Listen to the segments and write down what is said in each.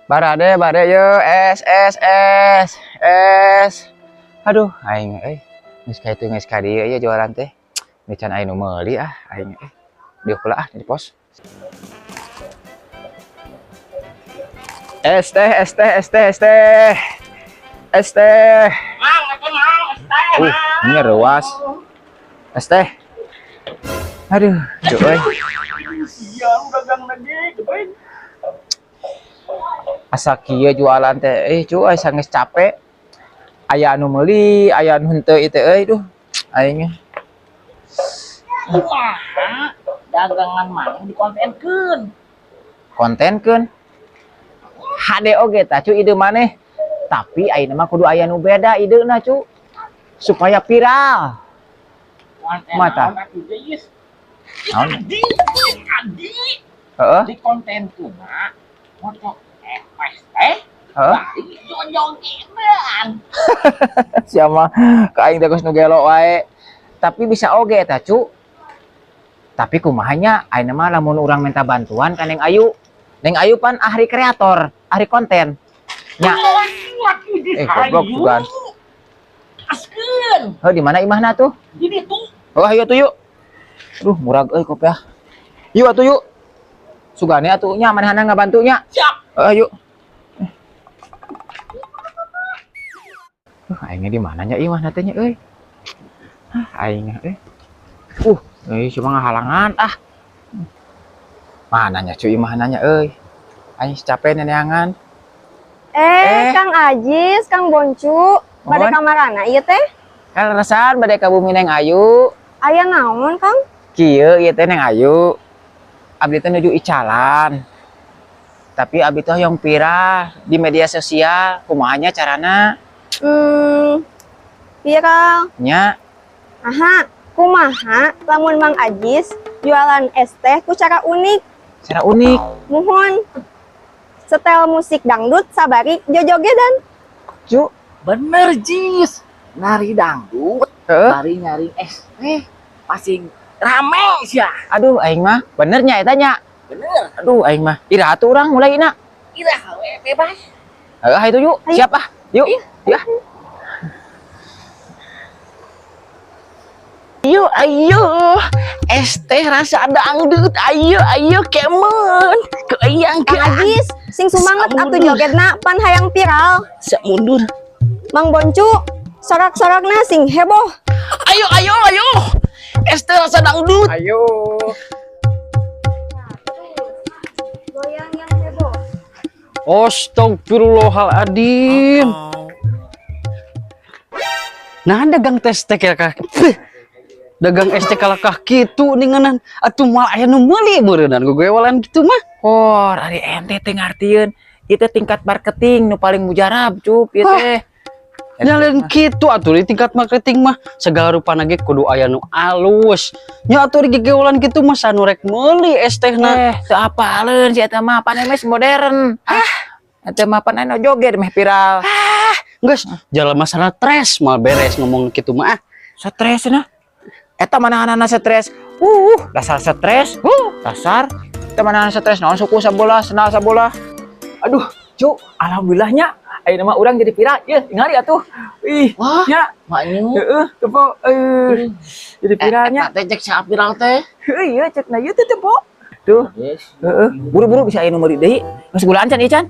Bare yo es. Aduh, aing geus ka itu geus ka dieu ya jualan teh. Ini can aing nu meuli aing dieu pula di pos. Es teh. Mang, apa mau? Es teh. Ini rewas. Es teh. Aduh, cuy. Iya, dagang lagi, cuy. Asa kieu jualan teh cuy sanges capek. Aya anu meuli, aya anu henteu ieu teh duh. Aing Kumaha? Dagangan mana dikontenkeun? kontenkeun. HD oge tah cu ide maneh. Tapi ayeuna mah kudu aya nu beda ideuna cu. Supaya viral. Konten Mata. naon atuh geus? Naon? Adi. Heeh. Di kontenkeun mah motor es teh. Heeh. Bari jogedan. Siapa ka aing teh geus nu gelo wae. Tapi bisa oge tah cu. Tapi kumahanya ayeuna mah lamun urang minta bantuan ka Neng Ayu. Neng Ayu pan ahli kreator, ahli konten. Nya, goblok juga. Askeun. di mana imahna tuh? Jadi tuh Oh, ayo tuh yuk. Duh, murag kopiah. Yuk atuh yuk. Sugane atuh nya manehna ngabantunya. siap. Ayo. Aingnya di mana nya imah natenya euy? Aingnya cuma ngahalangan Mana nya cuy imah nanya euy. Aing capek neneangan. Kang Ajis, Kang Boncu, bade kamarana ieu teh? Kaleresan bade ka bumi Neng Ayu. Aya naon, Kang? Kieu ieu teh Neng Ayu. Abdi teh nuju icalan. Tapi abdi teh hoyong pirah di media sosial, kumahanya carana? Iya, Kang. Nya, Aha, kumaha lamun Mang Ajis jualan es teh ku cara unik. cara unik. Muhun. Setel musik dangdut sabari jojogedan. Cu, Bener Jis. Nari dangdut, Heeh. bari nyari es teh. Pasing rame sia. Aduh aing mah bener nya eta nya. Bener. Aduh aing mah ira atuh urang mulai na. Ira we bebas. Heeh itu yuk, Ayo. siap Yuk. Ya. Ayo, es teh rasa dangdut. Ayo, kemen. Keuyang Kang Ajis, sing sumanget atuh jogetna pan hayang viral. Sak mundur. Mang Boncu, sorak-sorakna sing heboh. Ayo. Es teh rasa dangdut. Ayo. Goyang yang heboh. Astagfirullahaladzim. Nah dagang tes teh kah. Dagang es teh kalakah kitu ninganan atuh mal aya nu meuli beureunan gogoewalan kitu mah. Oh, dari ente teh ngartieun ieu teh tingkat marketing nu paling mujarab cup ieu teh. Nyalin kitu atuh di tingkat marketing mah segala rupana ge kudu aya nu alus. Nya atuh di gegewalan kitu mah sanu rek meuli es tehna. Teu apaleun si eta mah panen mah modern. Eta mah panen joget meh viral. Geus jalema sana stres mal beres ngomong kitu mah. Stres nah. Eta mana-mana stres. Dasar stres. Dasar. Eta mana stres naon suku sabola, senal sabola. Aduh, cu, alhamdulillahnya ayeuna mah urang jadi viral. Ye, ngari atuh. Ih, Wah, nya. maknya. Heeh, tepo jadi viralnya. Teh cek sa viral teh. Iya, cek na ieu teh tepo. Tuh, Yes. buru-buru bisa aya nu meuli deui. Geus gulaan can ieu can.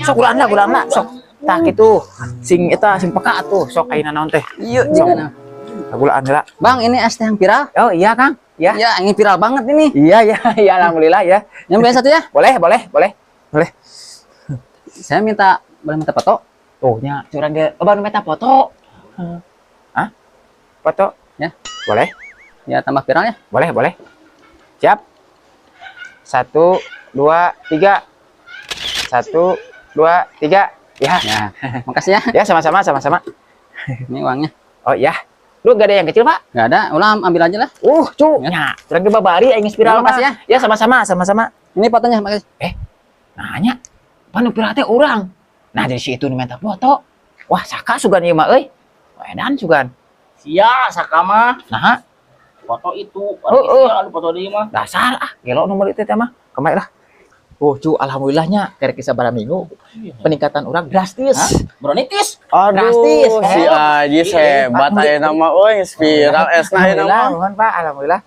Sok gulaan lah, sok. Tah kitu. Sing eta sing peka atuh, sok ayeuna naon teh. Ieu, sok. Gulaan heula. Bang, ini es teh yang viral. Oh, iya, Kang. Ya. Ya, ini viral banget ini. Iya, alhamdulillah ya. Yang biasa tuh ya. Boleh. Saya boleh minta foto. Tuh nya, curang ge loba nu meta foto. Hah? Foto? Ya. Boleh? Ya tambah viral ya. Boleh. Siap. 1 2 3. 1 2 3. Ya. Ya, makasih ya. Ya, sama-sama. Ini uangnya. Oh, iya. Lu gak ada yang kecil, Pak? Nggak ada, ulam ambil aja lah. Cu. Ya, curang ge babari aing spiral mah. Makasih ya. Ya, sama-sama. Ini fotonya, makasih. Nanya. Panu viral teh urang. Nah, jadi si itu nu minta foto. Wah, saka sugan ieu mah euy. Edan sugan. Sia, sakama. Nah, Foto itu. Oh. Foto di mah. dasar gelo nomor itu teh mah. Kemarin lah. Oh, cu, alhamdulillahnya karek kisah barang minggu peningkatan orang drastis. Bronitis. Drastis, Aduh, si Ajis hebat aya nama euy, viral esna aya Alhamdulillah, nama. mohon Pak, alhamdulillah.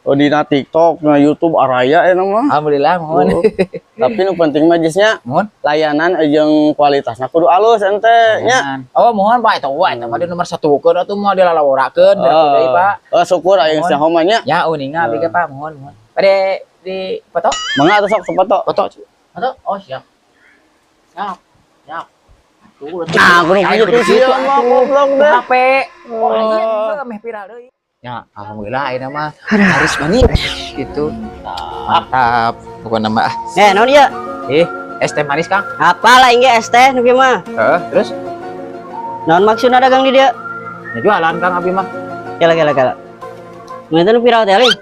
Oh dina TikTok, na YouTube araya aya nama. Alhamdulillah, mohon. Oh. Tapi nu penting mah Jisnya Mohon. layanan jeung kualitasna kudu alus ente nya. Oh, mohon Pak, eta mah di nomor 1 keun atuh mah dilalaworakeun deui Pak. Syukur aya saha mah nya. Ya, uninga abdi ge Pak, mohon. Ade di foto? Mangga atuh sok foto. Foto. Atau oh siap. Siap. Siap. Tuh, Nah, kudu kitu sih mah goblok deh. HP. Oh, iya, meh viral deui. Ya, alhamdulillah ayeuna mah harus manis gitu. Mantap. Pokoknya mah Naon ieu? es teh manis, Kang. Apa lah ge es teh nu kieu mah? Terus Naon maksudna dagang di dieu? ya jualan Kang abi mah. Kala. Mana nu viral teh Ling?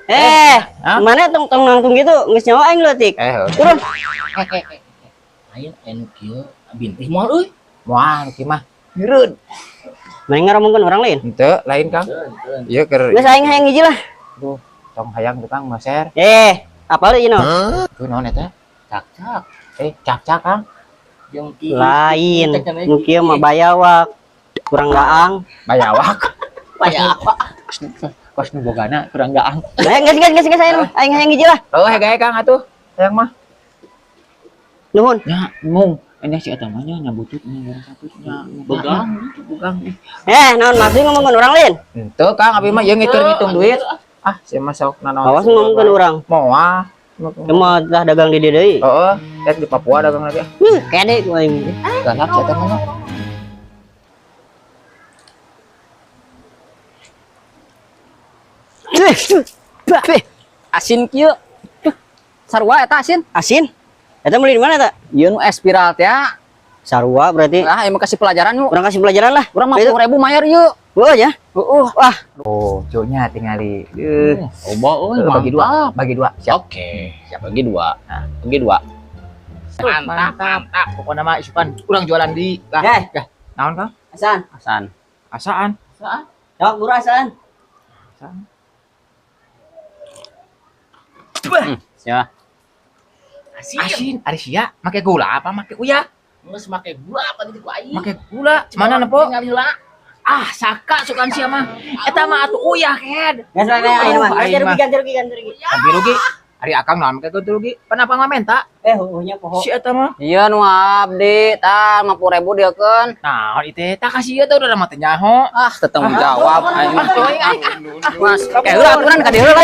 Hah? Mana tong nangtung gitu? Geus nyawa aing leutik. Turun. Ayo anu kieu bintih moal euy. Moal kieu mah. Hireun. Mending ngaramungkeun orang lain. Henteu lain Kang. Ieu keur Geus aing hayang hiji lah. tuh tong hayang tukang maser. Apa lu ieu? Tuh naon eta? Cak-cak. Cak-cak Kang. Jeung ki. Lain. Nu kieu mah bayawak. Kurang gaang. Bayawak. Bayawak. Kos nu bogana kurang gaang. Geus aing hayang hiji lah. Oh, gae Kang atuh. Hayang mah. Nuhun. Nya mung. Ini si eta mah nya nyabututnya barang satunya. Begang. Bugang. Naon maksud ngomongkeun orang lain? Henteu Kang abi mah ieu ngitung duit. Ah, sia mah sok nanaon. Awas ngomongkeun urang. Moal. Emang dah dagang di dieu deui. Heeh, tek di Papua dagang lagi. Kede ku aing. Galak si eta mah. Asin kieu. Sarua eta asin. Asin? Eta beli di mana ta? Ieu nu es viral teh. Sarua berarti. Ah, emang kasih pelajaran yuk. Urang kasih pelajaran lah. Urang 50.000 mayar yuk. Heeh ya. Wah, Oh, cuknya tingali. coba euy Bagi dua. Bagi dua. Siap. Oke, siap bagi dua. Nah, bagi dua. Mantap. Pokoknya mah isukan urang jualan di lah. Heh. Naon Kang? Asan. Asan. Asaan? Sok buru asan. Ya. Asin. Ari sia make gula apa make uyah? Geus make gula apa di ku aing? Make gula. Mana nepo? Tinggal heula. Ah, saka sukan sia mah. Eta mah atuh uyah ked. Geus aing mah. Aing mah. Ganti rugi. Ganti rugi. Ari akang naon make ganti rugi? Kenapa ngamenta? Heuhnya poho. Si eta mah. Iya nu abdi, tah 50.000 dieukeun. Nah, itu tak kasih eta udah mah teh nyaho. Ah, teu tanggung jawab aing. Ah, Mas, heula aturan ka dieu lah.